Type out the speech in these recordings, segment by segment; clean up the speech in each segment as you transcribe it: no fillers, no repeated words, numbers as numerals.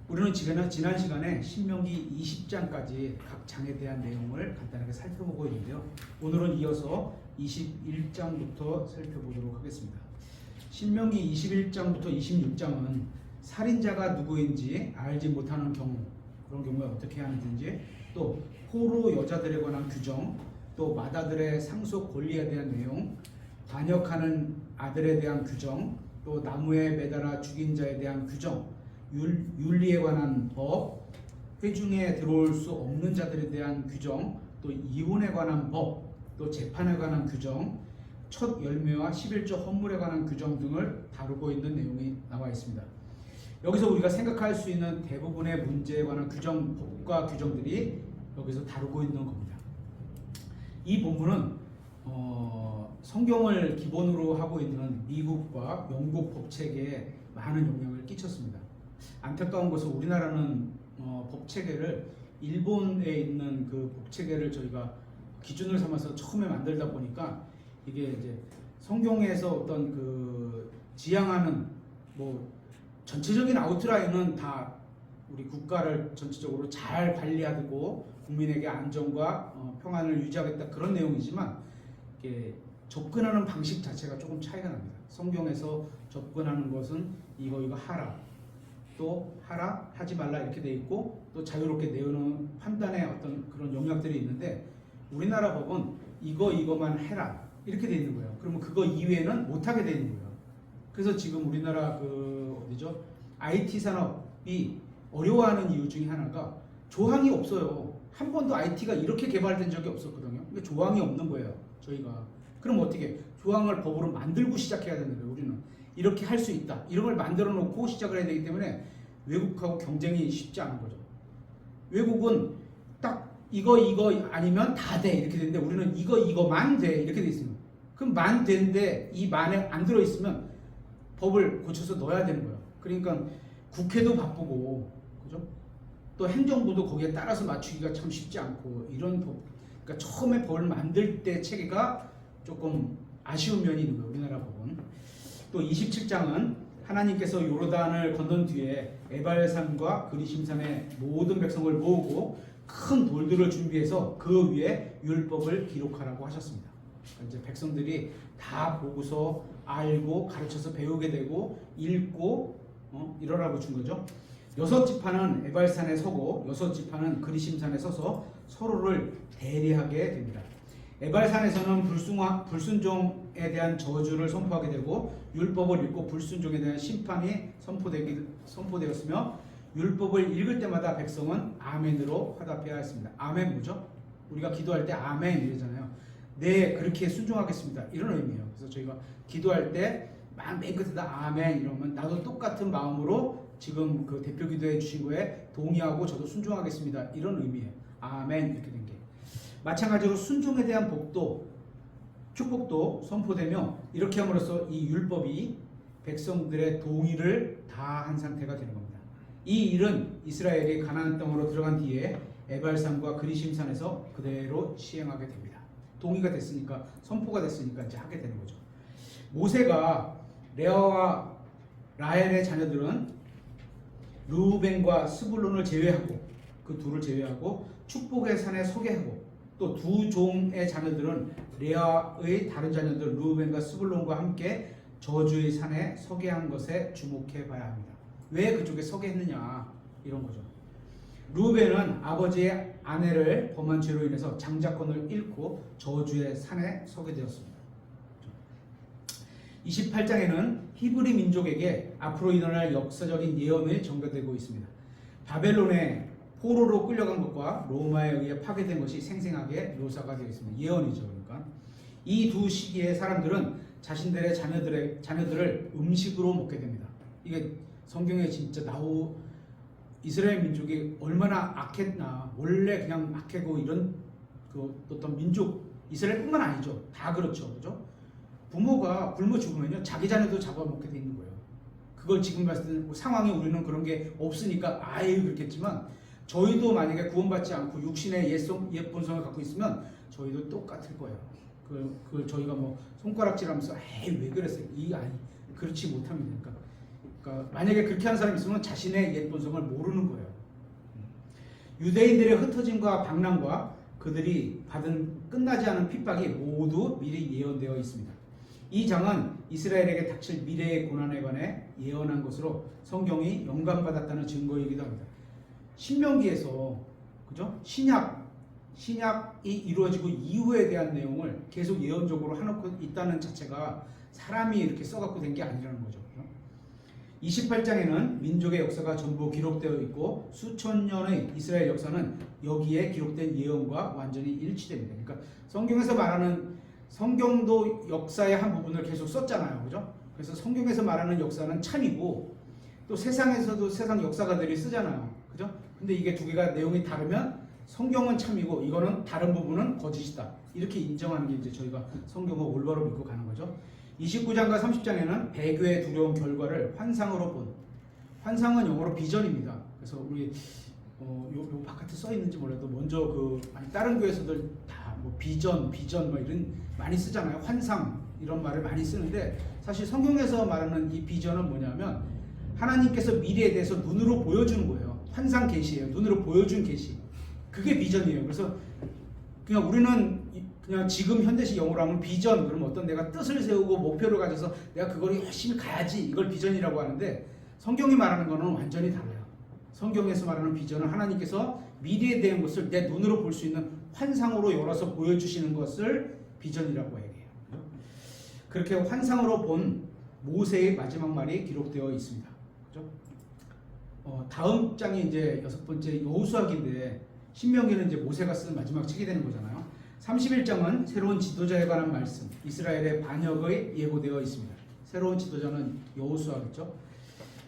우리는 지난 시간에 신명기 20장까지 각 장에 대한 내용을 간단하게 살펴보고 있는데요. 오늘은 이어서 21장부터 살펴보도록 하겠습니다. 신명기 21장부터 26장은 살인자가 누구인지 알지 못하는 경우, 그런 경우에 어떻게 하는지, 또 포로 여자들에 관한 규정, 또 맏아들의 상속 권리에 대한 내용, 반역하는 아들에 대한 규정, 또 나무에 매달아 죽인 자에 대한 규정, 윤리에 관한 법, 회중에 들어올 수 없는 자들에 대한 규정, 또 이혼에 관한 법, 또 재판에 관한 규정, 첫 열매와 11조 헌물에 관한 규정 등을 다루고 있는 내용이 나와 있습니다. 여기서 우리가 생각할 수 있는 대부분의 문제에 관한 법과 규정들이 여기서 다루고 있는 겁니다. 이 본문은 성경을 기본으로 하고 있는 미국과 영국 법체계에 많은 영향을 끼쳤습니다. 안타까운 것은 우리나라는 법체계를 일본에 있는 그 법체계를 저희가 기준을 삼아서 처음에 만들다 보니까 이게 이제 성경에서 어떤 그 지향하는 뭐 전체적인 아웃라인은 다 우리 국가를 전체적으로 잘 관리하고 국민에게 안정과 평안을 유지하겠다 그런 내용이지만 이게 접근하는 방식 자체가 조금 차이가 납니다. 성경에서 접근하는 것은 이거 하라, 또 하라, 하지 말라 이렇게 돼 있고 또 자유롭게 내어놓은 판단의 어떤 그런 영역들이 있는데 우리나라 법은 이거만 해라 이렇게 돼 있는 거예요. 그러면 그거 이외에는 못하게 돼 있는 거예요. 그래서 지금 우리나라 IT 산업이 어려워하는 이유 중에 하나가 조항이 없어요. 한 번도 IT가 이렇게 개발된 적이 없었거든요. 그러니까 조항이 없는 거예요. 저희가. 그럼 어떻게 조항을 법으로 만들고 시작해야 되는 거예요. 우리는 이렇게 할 수 있다. 이런 걸 만들어 놓고 시작을 해야 되기 때문에 외국하고 경쟁이 쉽지 않은 거죠. 외국은 딱 이거 아니면 다 돼 이렇게 되는데 우리는 이거만 돼 이렇게 돼 있습니다. 그럼 만 되는데 이 만에 안 들어 있으면 법을 고쳐서 넣어야 되는 거예요. 그러니까 국회도 바쁘고 그죠? 또 행정부도 거기에 따라서 맞추기가 참 쉽지 않고 이런 법. 그러니까 처음에 법을 만들 때 체계가 조금 아쉬운 면이 있는 거예요. 우리나라 법은. 또 27장은 하나님께서 요르단을 건넌 뒤에 에발산과 그리심산의 모든 백성을 모으고 큰 돌들을 준비해서 그 위에 율법을 기록하라고 하셨습니다. 이제 백성들이 다 보고서 알고 가르쳐서 배우게 되고 읽고 이러라고 준 거죠. 6지파는 에발산에 서고 6지파는 그리심산에 서서 서로를 대리하게 됩니다. 에발산에서는 불순종에 대한 저주를 선포하게 되고 율법을 읽고 불순종에 대한 심판이 선포되었으며 율법을 읽을 때마다 백성은 아멘으로 화답해야 했습니다. 아멘 뭐죠? 우리가 기도할 때 아멘 이러잖아요. 네, 그렇게 순종하겠습니다. 이런 의미예요. 그래서 저희가 기도할 때 맨 끝에다 아멘 이러면 나도 똑같은 마음으로 지금 그 대표 기도해 주신 거에 동의하고 저도 순종하겠습니다. 이런 의미예요. 아멘 이렇게 된 게. 마찬가지로 순종에 대한 복도, 축복도 선포되며 이렇게 함으로써 이 율법이 백성들의 동의를 다 한 상태가 되는 겁니다. 이 일은 이스라엘이 가나안 땅으로 들어간 뒤에 에발산과 그리심산에서 그대로 시행하게 됩니다. 동의가 됐으니까, 선포가 됐으니까 이제 하게 되는 거죠. 모세가 레아와 라헬의 자녀들은 르우벤과 스불론을 제외하고 그 둘을 제외하고 축복의 산에 서게 하고 또 두 종의 자녀들은 레아의 다른 자녀들 르우벤과 스불론과 함께 저주의 산에 서게 한 것에 주목해 봐야 합니다. 왜 그쪽에 서게 했느냐 이런 거죠. 르우벤은 아버지의 아내를 범한 죄로 인해서 장자권을 잃고 저주의 산에 서게 되었습니다. 28장에는 히브리 민족에게 앞으로 일어날 역사적인 예언이 전개되고 있습니다. 바벨론의 포로로 끌려간 것과 로마에 의해 파괴된 것이 생생하게 묘사가 되어 있습니다. 예언이죠. 그러니까 이 두 시기의 사람들은 자신들의 자녀들을 음식으로 먹게 됩니다. 이게 성경에 진짜 이스라엘 민족이 얼마나 악했나. 원래 그냥 악하고 이런 그 어떤 민족 이스라엘뿐만 아니죠. 다 그렇죠. 그죠? 부모가 굶어 죽으면요 자기 자녀도 잡아먹게 돼 있는 거예요. 그걸 지금 봤을 때 상황에 우리는 그런 게 없으니까 아예 그렇겠지만 저희도 만약에 구원받지 않고 육신의 옛 본성을 갖고 있으면 저희도 똑같을 거예요. 그걸 저희가 뭐 손가락질하면서 에이 왜 그랬어요? 그렇지 못합니다. 그러니까 그러니까 만약에 그렇게 하는 사람이 있으면 자신의 옛 본성을 모르는 거예요. 유대인들의 흩어짐과 방랑과 그들이 받은 끝나지 않은 핍박이 모두 미리 예언되어 있습니다. 이 장은 이스라엘에게 닥칠 미래의 고난에 관해 예언한 것으로 성경이 영감받았다는 증거이기도 합니다. 신명기에서 그죠? 신약이 이루어지고 이후에 대한 내용을 계속 예언적으로 해놓고 있다는 자체가 사람이 이렇게 써갖고 된 게 아니라는 거죠. 28장에는 민족의 역사가 전부 기록되어 있고 수천 년의 이스라엘 역사는 여기에 기록된 예언과 완전히 일치됩니다. 그러니까 성경에서 말하는 성경도 역사의 한 부분을 계속 썼잖아요. 그죠? 그래서 성경에서 말하는 역사는 참이고 또 세상에서도 세상 역사가들이 쓰잖아요. 그죠? 근데 이게 두 개가 내용이 다르면 성경은 참이고 이거는 다른 부분은 거짓이다. 이렇게 인정하는 게 이제 저희가 성경을 올바로 믿고 가는 거죠. 29장과 30장에는 배교의 두려운 결과를 환상으로 본, 환상은 영어로 비전입니다. 그래서 우리 요 바깥에 써 있는지 몰라도 먼저 다른 교회에서들 다 뭐 비전 뭐 이런 많이 쓰잖아요. 환상 이런 말을 많이 쓰는데 사실 성경에서 말하는 이 비전은 뭐냐면 하나님께서 미래에 대해서 눈으로 보여주는 거예요. 환상 계시예요. 눈으로 보여준 계시. 그게 비전이에요. 그래서 그냥 우리는 그냥 지금 현대식 영어로 하면 비전 그러면 어떤 내가 뜻을 세우고 목표를 가져서 내가 그걸 열심히 가야지 이걸 비전이라고 하는데 성경이 말하는 거는 완전히 달라요. 성경에서 말하는 비전은 하나님께서 미래에 대한 것을 내 눈으로 볼 수 있는 환상으로 열어서 보여주시는 것을 비전이라고 얘기해요. 그렇게 환상으로 본 모세의 마지막 말이 기록되어 있습니다. 그죠? 다음 장이 이제 6번째 여호수아기인데 신명기는 이제 모세가 쓴 마지막 책이 되는 거잖아요. 31장은 새로운 지도자에 관한 말씀, 이스라엘의 반역의 예고되어 있습니다. 새로운 지도자는 여호수아겠죠.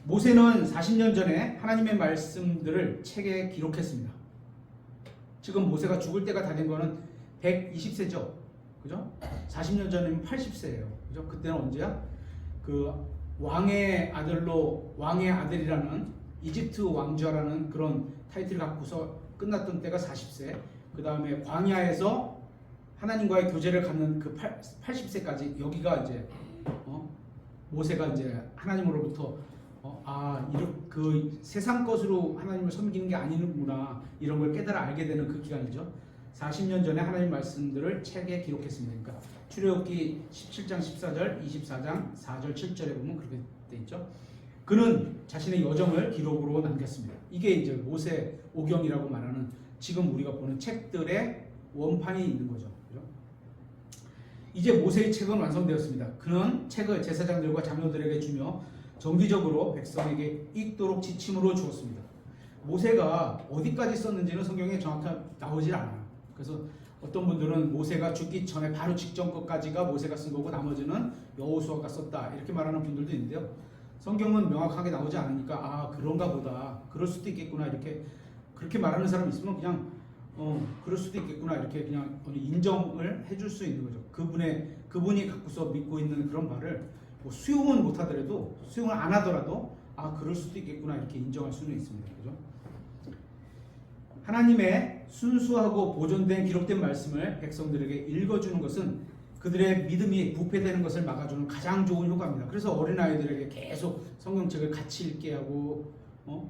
모세는 40년 전에 하나님의 말씀들을 책에 기록했습니다. 지금 모세가 죽을 때가 다 된 거는 120세죠. 그죠? 40년 전이면 80세예요. 그죠? 그때는 언제야? 그 왕의 아들이라는 이집트 왕좌라는 그런 타이틀을 갖고서 끝났던 때가 40세. 그 다음에 광야에서 하나님과의 교제를 갖는 그 80세까지 여기가 이제 모세가 이제 하나님으로부터 그 세상 것으로 하나님을 섬기는 게 아니구나 이런 걸 깨달아 알게 되는 그 기간이죠. 40년 전에 하나님 말씀들을 책에 기록했습니다. 그러니까 출애굽기 17장 14절 24장 4절 7절에 보면 그렇게 돼 있죠. 그는 자신의 여정을 기록으로 남겼습니다. 이게 이제 모세 오경이라고 말하는 지금 우리가 보는 책들의 원판이 있는 거죠. 그죠? 이제 모세의 책은 완성되었습니다. 그는 책을 제사장들과 장로들에게 주며 정기적으로 백성에게 읽도록 지침으로 주었습니다. 모세가 어디까지 썼는지는 성경에 정확하게 나오질 않아요. 그래서 어떤 분들은 모세가 죽기 전에 바로 직전 것까지가 모세가 쓴 거고 나머지는 여호수아가 썼다 이렇게 말하는 분들도 있는데요. 성경은 명확하게 나오지 않으니까 그런가 보다 그럴 수도 있겠구나 이렇게 그렇게 말하는 사람이 있으면 그냥 그럴 수도 있겠구나 이렇게 그냥 인정을 해줄 수 있는 거죠. 그분이 갖고서 믿고 있는 그런 말을 뭐 수용은 못하더라도 수용을 안 하더라도 그럴 수도 있겠구나 이렇게 인정할 수는 있습니다. 그죠? 하나님의 순수하고 보존된 기록된 말씀을 백성들에게 읽어주는 것은 그들의 믿음이 부패되는 것을 막아주는 가장 좋은 효과입니다. 그래서 어린아이들에게 계속 성경책을 같이 읽게 하고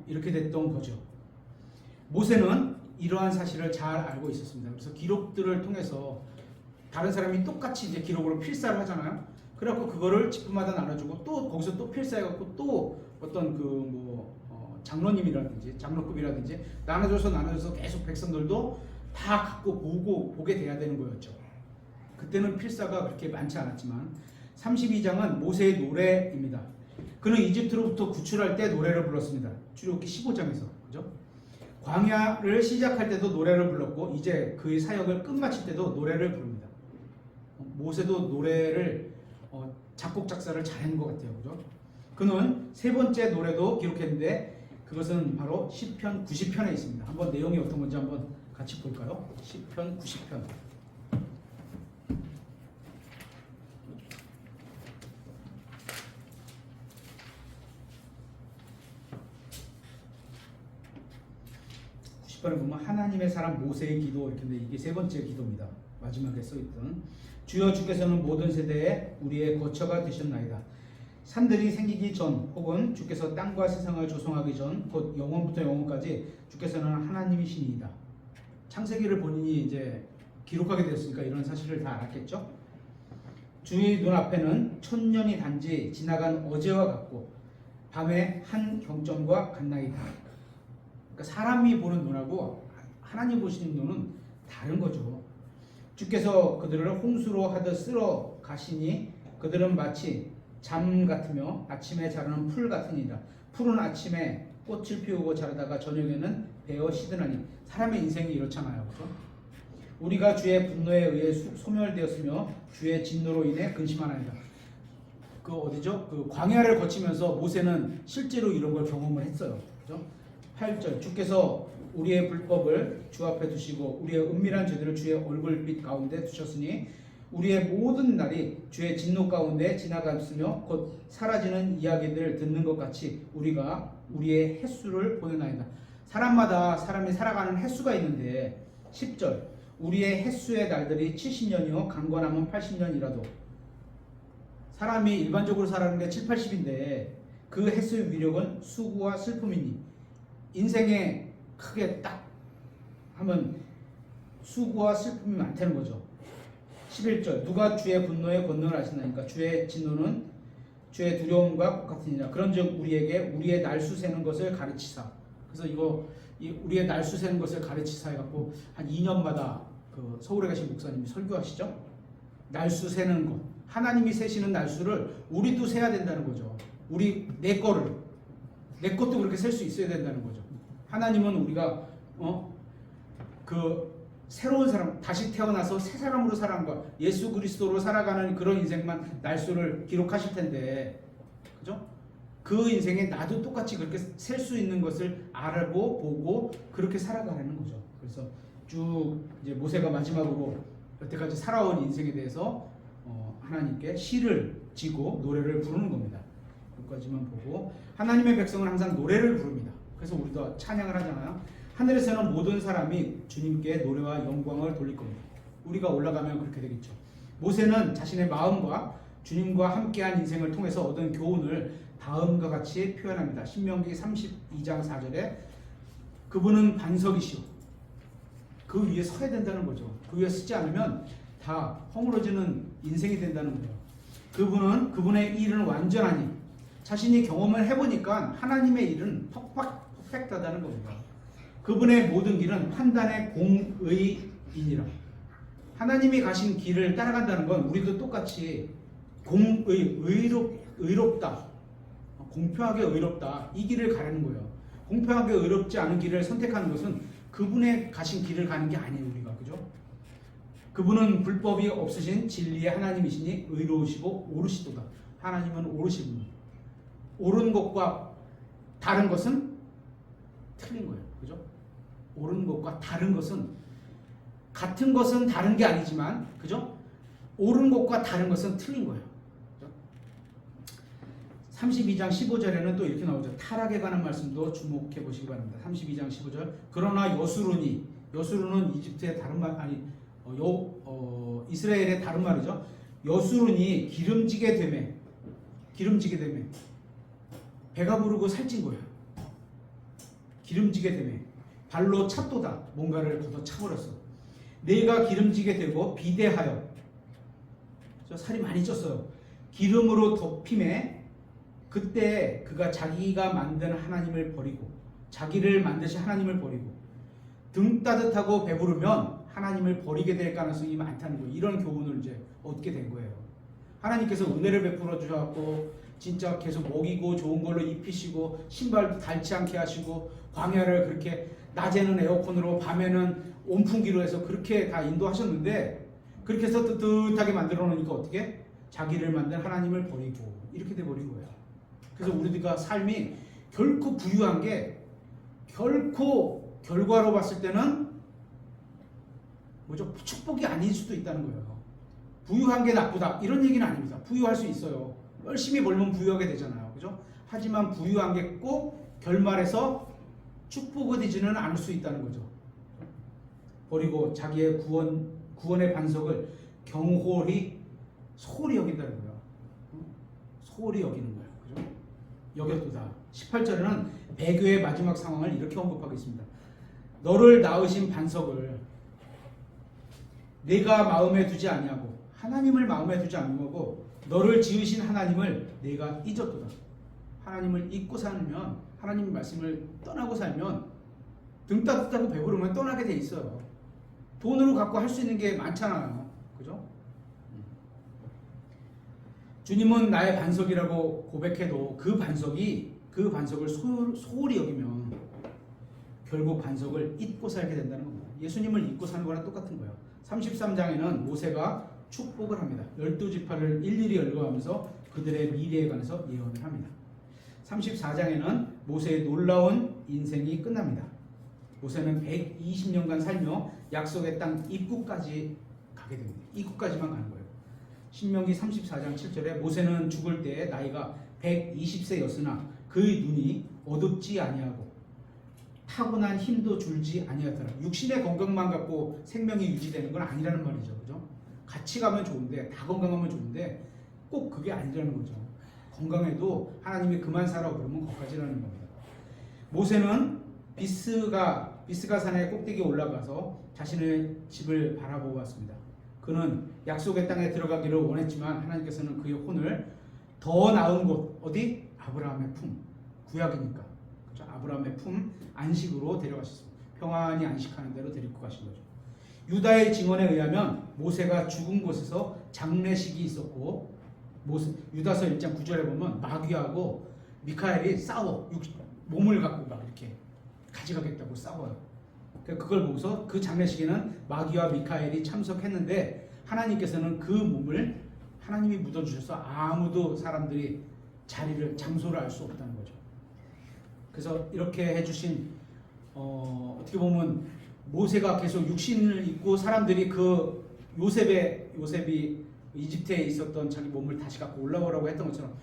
이렇게 됐던 거죠. 모세는 이러한 사실을 잘 알고 있었습니다. 그래서 기록들을 통해서 다른 사람이 똑같이 이제 기록으로 필사를 하잖아요. 그래갖고 그거를 집부마다 나눠주고 또 거기서 또 필사해갖고 또 어떤 장로님이라든지 장로급이라든지 나눠줘서 계속 백성들도 다 갖고 보게 돼야 되는 거였죠. 그때는 필사가 그렇게 많지 않았지만 32장은 모세의 노래입니다. 그는 이집트로부터 구출할 때 노래를 불렀습니다. 출애굽기 15장에서 그죠? 광야를 시작할 때도 노래를 불렀고 이제 그의 사역을 끝마칠 때도 노래를 부릅니다. 모세도 노래를 작곡 작사를 잘한 것 같아요. 그죠? 그는 세 번째 노래도 기록했는데 그것은 바로 시편 90편에 있습니다. 한번 내용이 어떤 건지 한번 같이 볼까요? 시편 90편. 시편에 보면 하나님의 사람 모세의 기도 이렇게 이게 세 번째 기도입니다. 마지막에 써있던 주여 주께서는 모든 세대에 우리의 거처가 되셨나이다. 산들이 생기기 전 혹은 주께서 땅과 세상을 조성하기 전 곧 영원부터 영원까지 주께서는 하나님이시니이다. 창세기를 본인이 이제 기록하게 됐으니까 이런 사실을 다 알았겠죠. 주의 눈앞에는 천년이 단지 지나간 어제와 같고 밤의 한 경점과 같나이다. 그러니까 사람이 보는 눈하고 하나님 보시는 눈은 다른 거죠. 주께서 그들을 홍수로 하듯 쓸어 가시니 그들은 마치 잠 같으며 아침에 자라는 풀 같으니라. 풀은 아침에 꽃을 피우고 자라다가 저녁에는 베어 시드나니. 사람의 인생이 이렇잖아요, 그렇죠? 우리가 주의 분노에 의해 소멸되었으며 주의 진노로 인해 근심하나이다. 그 어디죠? 그 광야를 거치면서 모세는 실제로 이런 걸 경험을 했어요, 그렇죠? 8절 주께서 우리의 불법을 주 앞에 두시고 우리의 은밀한 죄들을 주의 얼굴빛 가운데 두셨으니 우리의 모든 날이 주의 진노 가운데 지나갔으며 곧 사라지는 이야기들을 듣는 것 같이 우리가 우리의 횟수를 보내나이다. 사람마다 사람이 살아가는 횟수가 있는데 10절 우리의 횟수의 날들이 70년이요 강건하면 80년이라도. 사람이 일반적으로 살아가는 게 7, 80인데 그 횟수의 위력은 수고와 슬픔이니. 인생에 크게 딱 하면 수고와 슬픔이 많다는 거죠. 11절 누가 주의 분노에 권능을 하시나니까 주의 진노는 주의 두려움과 같으니라. 그런즉 우리에게 우리의 날수 세는 것을 가르치사. 그래서 우리의 날수 세는 것을 가르치사 해갖고 한 2년마다 그 서울에 계신 목사님이 설교하시죠. 날수 세는 것. 하나님이 세시는 날수를 우리도 세야 된다는 거죠. 내 것도 그렇게 셀 수 있어야 된다는 거죠. 하나님은 우리가 그 새로운 사람, 다시 태어나서 새 사람으로 살아가는 거, 예수 그리스도로 살아가는 그런 인생만 날수를 기록하실 텐데, 그죠? 그 인생에 나도 똑같이 그렇게 셀 수 있는 것을 알고 보고 그렇게 살아가는 거죠. 그래서 쭉 이제 모세가 마지막으로 여태까지 살아온 인생에 대해서 하나님께 시를 지고 노래를 부르는 겁니다. 여기까지만 보고 하나님의 백성은 항상 노래를 부릅니다. 그래서 우리도 찬양을 하잖아요. 하늘에서는 모든 사람이 주님께 노래와 영광을 돌릴 겁니다. 우리가 올라가면 그렇게 되겠죠. 모세는 자신의 마음과 주님과 함께한 인생을 통해서 얻은 교훈을 다음과 같이 표현합니다. 신명기 32장 4절에 그분은 반석이시오. 그 위에 서야 된다는 거죠. 그 위에 서지 않으면 다 허물어지는 인생이 된다는 거예요. 그분의 일은 완전하니 자신이 경험을 해보니까 하나님의 일은 퍼펙트하다는 겁니다. 그분의 모든 길은 판단의 공의이니라. 하나님이 가신 길을 따라간다는 건 우리도 똑같이 의롭다, 공평하게 의롭다, 이 길을 가려는 거예요. 공평하게 의롭지 않은 길을 선택하는 것은 그분의 가신 길을 가는 게 아니에요, 우리가. 그죠? 그분은 불법이 없으신 진리의 하나님이시니 의로우시고 오르시도다. 하나님은 오르신 분. 옳은 것과 다른 것은 틀린 거예요. 그죠? 옳은 것과 다른 것은, 같은 것은 다른 게 아니지만, 그죠? 옳은 것과 다른 것은 틀린 거예요. 그죠? 32장 15절에는 또 이렇게 나오죠. 타락에 관한 말씀도 주목해 보시기 바랍니다. 32장 15절. 그러나 여수룬은 이집트의 다른 말, 이스라엘의 다른 말이죠. 여수룬이 기름지게 되매 배가 부르고 살찐 거예요. 기름지게 되매 발로 찼도다. 뭔가를 걷어 차버렸어. 뇌가 기름지게 되고 비대하여, 살이 많이 쪘어요. 기름으로 덮임에 그때 그가 자기가 만든 하나님을 버리고, 자기를 만드신 하나님을 버리고, 등 따뜻하고 배부르면 하나님을 버리게 될 가능성이 많다는 거예요. 이런 교훈을 이제 얻게 된 거예요. 하나님께서 은혜를 베풀어 주셔갖고 진짜 계속 먹이고 좋은 걸로 입히시고 신발도 닳지 않게 하시고 광야를 그렇게 낮에는 에어컨으로 밤에는 온풍기로 해서 그렇게 다 인도하셨는데, 그렇게 해서 뜨뜻하게 만들어 놓으니까 어떻게? 자기를 만든 하나님을 버리고 이렇게 돼버린 거예요. 그래서 우리가 삶이 결코 부유한 게, 결코 결과로 봤을 때는 뭐죠? 축복이 아닐 수도 있다는 거예요. 부유한 게 나쁘다 이런 얘기는 아닙니다. 부유할 수 있어요. 열심히 벌면 부유하게 되잖아요. 그죠? 하지만 부유한 게 꼭 결말에서 축복이 되지는 않을 수 있다는 거죠. 버리고 자기의 구원의 반석을 소홀히 여긴다는 거예요. 소홀히 여기는 거예요. 그죠? 여겼도다. 18절에는 배교의 마지막 상황을 이렇게 언급하고 있습니다. 너를 낳으신 반석을 내가 마음에 두지 아니하고 하나님을 마음에 두지 아니하고 너를 지으신 하나님을 내가 잊었도다. 하나님을 잊고 살면, 하나님 말씀을 떠나고 살면 등 따뜻하고 배부르면 떠나게 돼 있어요. 돈으로 갖고 할 수 있는 게 많잖아요. 그죠? 주님은 나의 반석이라고 고백해도 그 반석을 소홀히 여기면 결국 반석을 잊고 살게 된다는 겁니다. 예수님을 잊고 사는 거랑 똑같은 거예요. 33장에는 모세가 축복을 합니다. 12지파를 일일이 열거하면서 그들의 미래에 관해서 예언을 합니다. 34장에는 모세의 놀라운 인생이 끝납니다. 모세는 120년간 살며 약속의 땅 입구까지 가게 됩니다. 입구까지만 가는 거예요. 신명기 34장 7절에 모세는 죽을 때 나이가 120세였으나 그의 눈이 어둡지 아니하고 타고난 힘도 줄지 아니하더라. 육신의 건강만 갖고 생명이 유지되는 건 아니라는 말이죠. 그죠? 같이 가면 좋은데, 다 건강하면 좋은데 꼭 그게 아니라는 거죠. 건강해도 하나님이 그만 살아 그러면 거기까지라는 겁니다. 모세는 비스가 산의 꼭대기에 올라가서 자신의 집을 바라보고 왔습니다. 그는 약속의 땅에 들어가기를 원했지만 하나님께서는 그의 혼을 더 나은 곳, 어디? 아브라함의 품, 구약이니까. 그렇죠? 아브라함의 품, 안식으로 데려가셨습니다. 평안히 안식하는 대로 데리고 가신 거죠. 유다의 증언에 의하면 모세가 죽은 곳에서 장례식이 있었고, 유다서 1장 9절에 보면 마귀하고 미카엘이 싸워, 몸을 갖고 막 이렇게 가져가겠다고 싸워요. 그걸 보고서 그 장례식에는 마귀와 미카엘이 참석했는데 하나님께서는 그 몸을 하나님이 묻어주셔서 아무도 사람들이 장소를 알 수 없다는 거죠. 그래서 이렇게 해주신 어떻게 보면 모세가 계속 육신을 입고 사람들이 그 요셉이 이집트에 있었던 자기 몸을 다시 갖고 올라오라고 했던 것처럼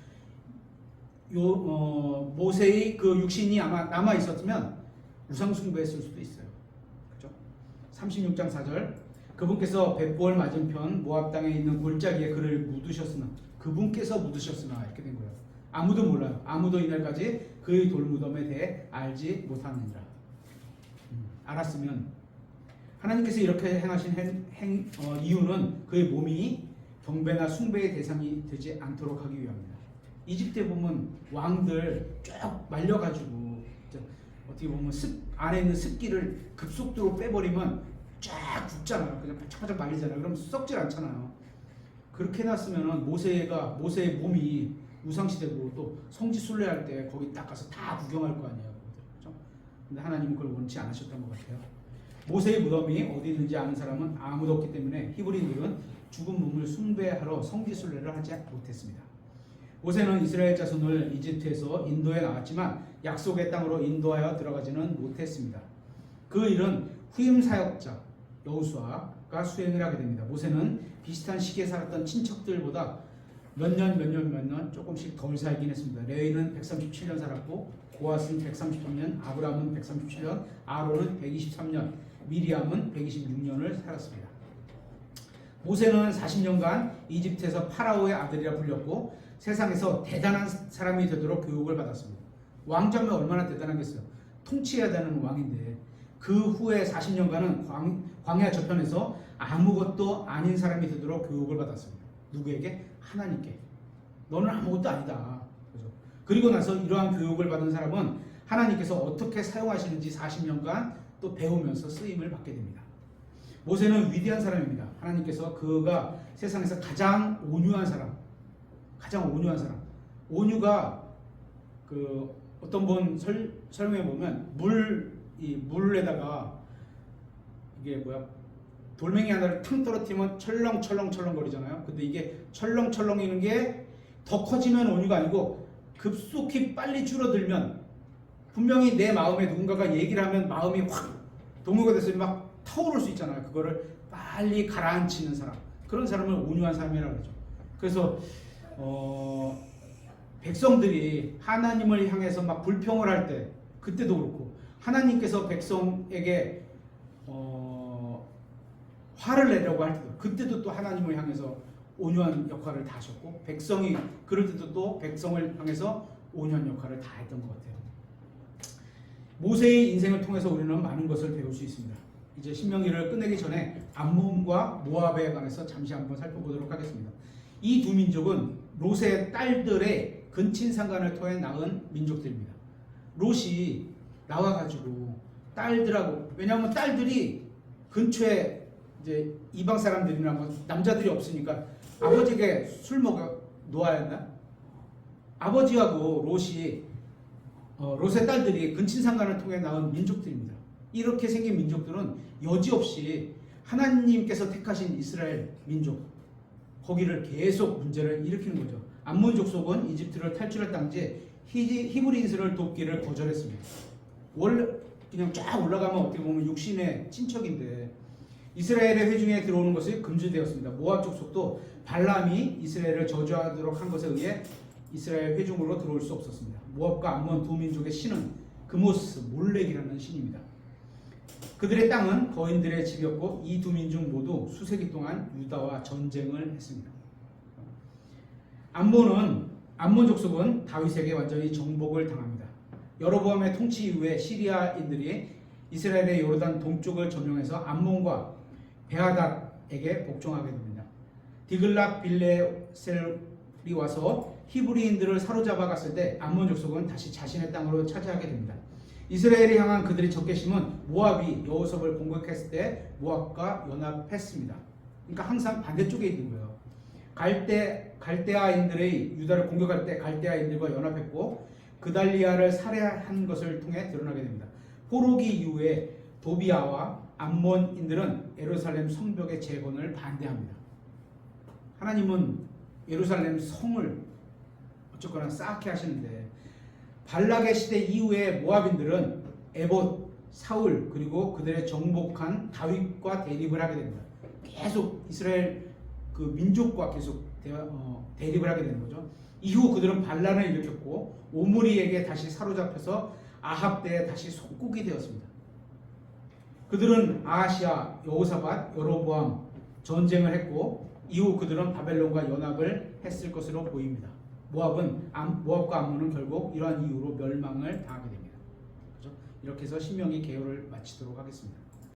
모세의 그 육신이 아마 남아 있었으면 우상숭배했을 수도 있어요. 그렇죠? 36장 4절 그분께서 벳볼 맞은편 모압 땅에 있는 골짜기에 그를 묻으셨으나 그분께서 묻으셨으나 이렇게 된 거예요. 아무도 몰라요. 아무도 이날까지 그의 돌무덤에 대해 알지 못하느니라. 알았으면 하나님께서 이렇게 행하신 이유는 그의 몸이 경배나 숭배의 대상이 되지 않도록 하기 위함입니다. 이집트에 보면 왕들 쭉 말려가지고 어떻게 보면 안에 있는 습기를 급속도로 빼버리면 쫙 굽잖아요. 그냥 바짝바짝 말리잖아요. 그럼 썩질 않잖아요. 그렇게 해놨으면 모세의 몸이 우상시되고 또 성지순례할 때 거기 딱 가서 다 구경할 거 아니에요. 그렇죠? 근데 하나님은 그걸 원치 않으셨던 것 같아요. 모세의 무덤이 어디 있는지 아는 사람은 아무도 없기 때문에 히브리인들은 죽은 몸을 숭배하러 성지순례를 하지 못했습니다. 모세는 이스라엘 자손을 이집트에서 인도에 나왔지만 약속의 땅으로 인도하여 들어가지는 못했습니다. 그 일은 후임 사역자 여호수아가 수행을 하게 됩니다. 모세는 비슷한 시기에 살았던 친척들보다 몇 년 조금씩 덜 살긴 했습니다. 레위는 137년 살았고 고앗은 133년, 아브라함은 137년, 아론은 123년, 미리암은 126년을 살았습니다. 모세는 40년간 이집트에서 파라오의 아들이라 불렸고 세상에서 대단한 사람이 되도록 교육을 받았습니다. 왕자면 얼마나 대단하겠어요. 통치해야 되는 왕인데 그 후에 40년간은 광야 저편에서 아무것도 아닌 사람이 되도록 교육을 받았습니다. 누구에게? 하나님께. 너는 아무것도 아니다. 그죠? 그리고 나서 이러한 교육을 받은 사람은 하나님께서 어떻게 사용하시는지 40년간 또 배우면서 쓰임을 받게 됩니다. 모세는 위대한 사람입니다. 하나님께서 그가 세상에서 가장 온유한 사람. 온유가 그 어떤 분 설명해 보면 물에다가 이게 돌멩이 하나를 탕 떨어뜨리면 철렁철렁 거리잖아요. 근데 이게 철렁철렁이는 게 더 커지면 온유가 아니고 급속히 빨리 줄어들면 분명히 내 마음에 누군가가 얘기를 하면 마음이 확 동요가 돼서 막 타오를 수 있잖아요. 그거를 빨리 가라앉히는 사람. 그런 사람을 온유한 사람이라고 그러죠. 그래서 백성들이 하나님을 향해서 막 불평을 할 때 그때도 그렇고 하나님께서 백성에게 화를 내려고 할 때도 그때도 또 하나님을 향해서 온유한 역할을 다 하셨고, 백성이 그럴 때도 또 백성을 향해서 온유한 역할을 다 했던 것 같아요. 모세의 인생을 통해서 우리는 많은 것을 배울 수 있습니다. 이제 신명기를 끝내기 전에 암몬과 모압에 관해서 잠시 한번 살펴보도록 하겠습니다. 이 두 민족은 롯의 딸들의 근친 상간을 통해 낳은 민족들입니다. 롯이 나와가지고 딸들하고, 왜냐하면 딸들이 근처에 이제 이방 사람들이나 뭐 남자들이 없으니까 아버지에게 술 먹어 놓아야 했나? 아버지하고 롯이 롯의 딸들이 근친 상간을 통해 낳은 민족들입니다. 이렇게 생긴 민족들은 여지없이 하나님께서 택하신 이스라엘 민족, 거기를 계속 문제를 일으키는 거죠. 암몬 족속은 이집트를 탈출할 당시에 히브리인들을 돕기를 거절했습니다. 원래 그냥 쫙 올라가면 어떻게 보면 육신의 친척인데 이스라엘의 회중에 들어오는 것이 금지되었습니다. 모압 족속도 발람이 이스라엘을 저주하도록 한 것에 의해 이스라엘 회중으로 들어올 수 없었습니다. 모압과 암몬 두 민족의 신은 그모스 몰렉이라는 신입니다. 그들의 땅은 거인들의 집이었고 이 두 민족 모두 수세기 동안 유다와 전쟁을 했습니다. 암몬 족속은 다윗에게 완전히 정복을 당합니다. 여로보암의 통치 이후에 시리아인들이 이스라엘의 요르단 동쪽을 점령해서 암몬과 베하닷에게 복종하게 됩니다. 디글랏 빌레셀이 와서 히브리인들을 사로잡아 갔을 때 암몬 족속은 다시 자신의 땅으로 차지하게 됩니다. 이스라엘이 향한 그들의 적개심은 모압이 여호섭을 공격했을 때 모압과 연합했습니다. 그러니까 항상 반대쪽에 있는 거예요. 갈대아인들의 유다를 공격할 때 갈대아인들과 연합했고 그달리아를 살해한 것을 통해 드러나게 됩니다. 포로기 이후에 도비아와 암몬인들은 예루살렘 성벽의 재건을 반대합니다. 하나님은 예루살렘 성을 어쨌거나 쌓게 하시는데 발락의 시대 이후에 모압인들은 에봇, 사울 그리고 그들의 정복한 다윗과 대립을 하게 됩니다. 계속 이스라엘 그 민족과 계속 대립을 하게 되는 거죠. 이후 그들은 반란을 일으켰고 오므리에게 다시 사로잡혀서 아합 때에 다시 속국이 되었습니다. 그들은 아하시아, 여호사밧, 여로보암 전쟁을 했고 이후 그들은 바벨론과 연합을 했을 것으로 보입니다. 모압과 암몬은 결국 이러한 이유로 멸망을 당하게 됩니다. 그렇죠? 이렇게 해서 신명기 개요를 마치도록 하겠습니다.